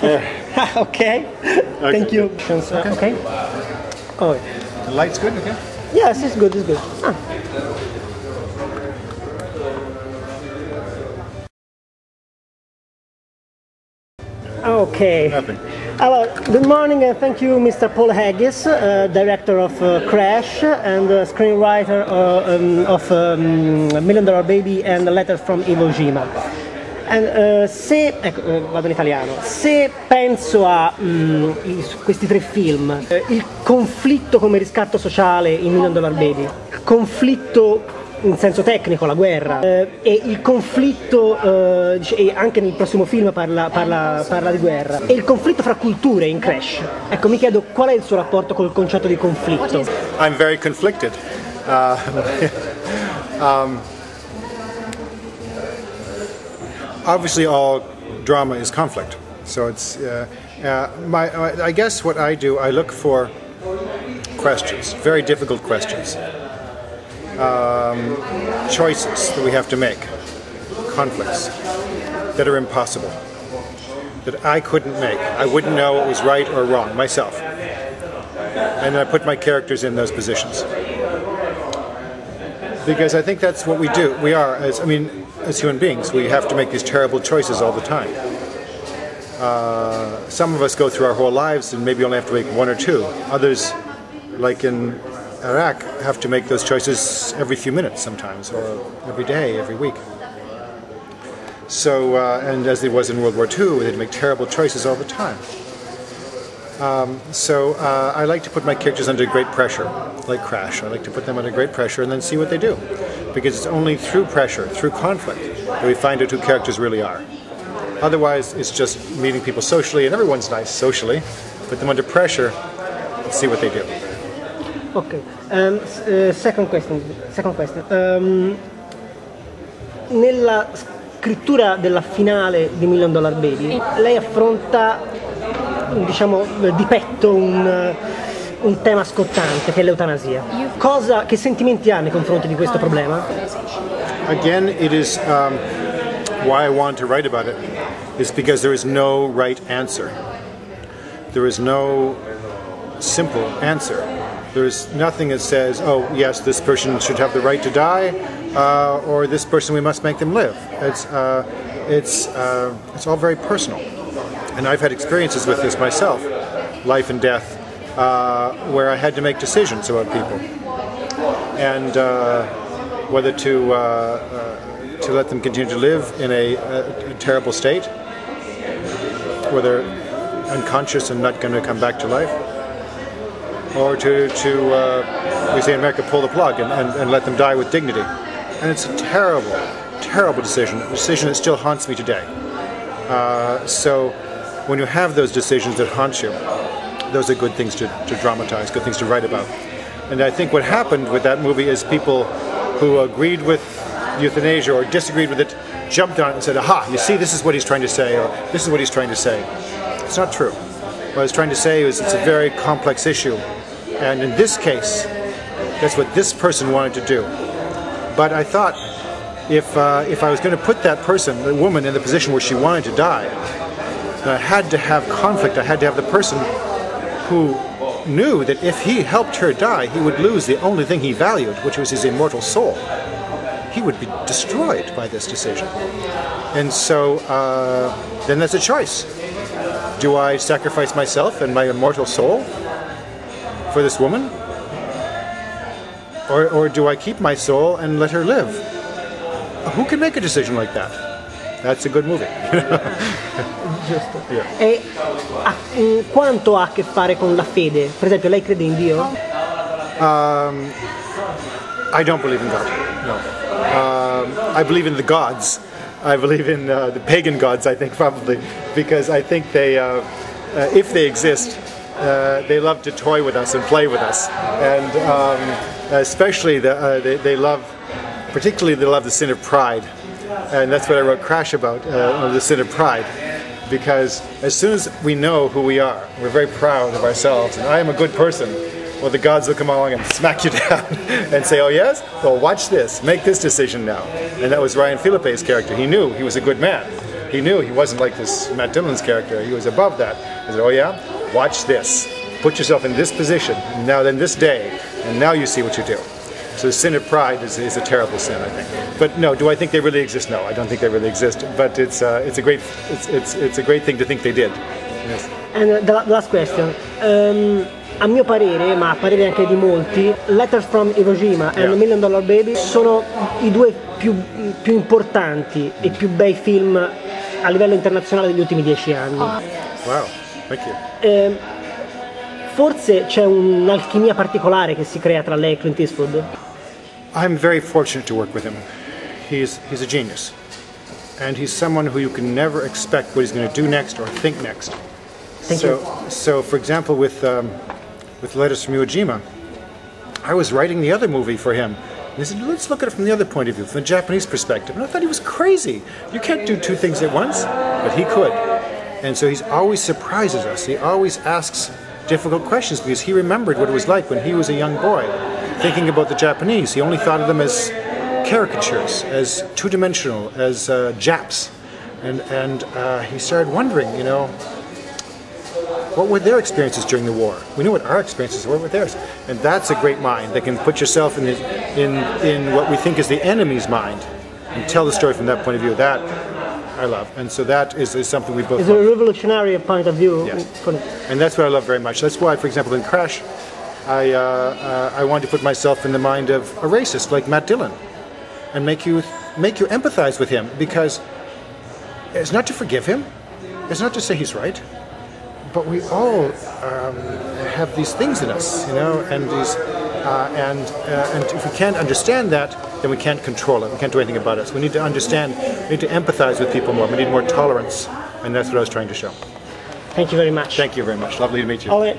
Okay. Thank you. Okay. Oh. The light's good, okay? Yes, it's good, it's good. Okay. Nothing. Hello, good morning and thank you Mr. Paul Haggis, director of Crash and screenwriter of Million Dollar Baby and Letter from Iwo Jima. Vado in italiano, se penso a questi tre film, il conflitto come riscatto sociale in Million Dollar Baby, conflitto in senso tecnico, la guerra, e il conflitto, e anche nel prossimo film parla di guerra, e il conflitto fra culture in Crash. Ecco, mi chiedo qual è il suo rapporto col concetto di conflitto. I'm very conflicted. Obviously all drama is conflict, so it's I guess what I do, I look for questions, very difficult questions, choices that we have to make, conflicts that are impossible, that I couldn't make. I wouldn't know what was right or wrong myself, and I put my characters in those positions because I think that's what we do. We are, as human beings, we have to make these terrible choices all the time. Some of us go through our whole lives and maybe only have to make one or two. Others, like in Iraq, have to make those choices every few minutes sometimes, or every day, every week. So, and as it was in World War II, they had to make terrible choices all the time. I like to put my characters under great pressure, like Crash. I like to put them under great pressure and then see what they do. Because it's only through pressure, through conflict, that we find out who characters really are. Otherwise, it's just meeting people socially, and everyone's nice socially. Put them under pressure and see what they do. Okay. Second question. Nella scrittura della finale di Million Dollar Baby, lei affronta, diciamo, di petto un tema scottante che è l'eutanasia. Che sentimenti ha nei confronti di questo problema? Again, it is why I want to write about it is because there is no right answer. There is no simple answer. There is nothing that says, oh yes, this person should have the right to die, or this person we must make them live. It's all very personal, and I've had experiences with this myself, life and death. Where I had to make decisions about people, and whether to let them continue to live in a terrible state, where they're unconscious and not going to come back to life, or to we say in America, pull the plug and let them die with dignity. And it's a terrible, terrible decision, a decision that still haunts me today. So when you have those decisions that haunt you, those are good things to dramatize, good things to write about. And I think what happened with that movie is people who agreed with euthanasia or disagreed with it jumped on it and said, aha, you see, this is what he's trying to say, or this is what he's trying to say. It's not true. What I was trying to say is it's a very complex issue. And in this case, that's what this person wanted to do. But I thought if I was going to put that person, the woman, in the position where she wanted to die, then I had to have conflict. I had to have the person who knew that if he helped her die, he would lose the only thing he valued, which was his immortal soul. He would be destroyed by this decision. And so then that's a choice. Do I sacrifice myself and my immortal soul for this woman? Or do I keep my soul and let her live? Who can make a decision like that? That's a good movie. Giusto. Yeah. E quanto ha a che fare con la fede? Per esempio, lei crede in Dio? I don't believe in God, no. I believe in the gods. I believe in the pagan gods, I think, probably, because I think they, if they exist, they love to toy with us and play with us. And especially, particularly they love the sin of pride. And that's what I wrote Crash about, the sin of pride. Because as soon as we know who we are, we're very proud of ourselves, and I am a good person, well, the gods will come along and smack you down and say, oh yes? Well, watch this, make this decision now. And that was Ryan Philippe's character. He knew he was a good man. He knew he wasn't like this Matt Dillon's character. He was above that. He said, oh yeah? Watch this. Put yourself in this position, now then this day, and now you see what you do. So the sin of pride is a terrible sin, I think. But no, do I think they really exist? No, I don't think they really exist. But it's a great thing to think they did. Yes. And the last question. A mio parere, ma a parere anche di molti, Letters from Iwo Jima e $1 Million Baby sono i due più importanti e più bei film a livello internazionale degli ultimi 10 anni. Wow, thank you. Forse c'è un'alchimia particolare che si crea tra lei e Clint Eastwood? I'm very fortunate to work with him. He's a genius. And he's someone who you can never expect what he's going to do next or think next. Thank you. So for example, with Letters from Iwo Jima, I was writing the other movie for him. And he said, let's look at it from the other point of view, from the Japanese perspective. And I thought he was crazy. You can't do two things at once. But he could. And so he always surprises us. He always asks difficult questions because he remembered what it was like when he was a young boy, thinking about the Japanese. He only thought of them as caricatures, as two-dimensional, as Japs. And he started wondering, you know, what were their experiences during the war? We knew what our experiences were with theirs. And that's a great mind that can put yourself in what we think is the enemy's mind and tell the story from that point of view. That I love. And so that is something we both love. It's a revolutionary point of view. Yes. And that's what I love very much. That's why, for example, in Crash, I wanted to put myself in the mind of a racist like Matt Dillon and make you empathize with him, because it's not to forgive him, it's not to say he's right, but we all have these things in us, you know, and these and if we can't understand that, then we can't control it. We can't do anything about it. So we need to understand. We need to empathize with people more. We need more tolerance, and that's what I was trying to show. Thank you very much. Thank you very much. Lovely to meet you. All right.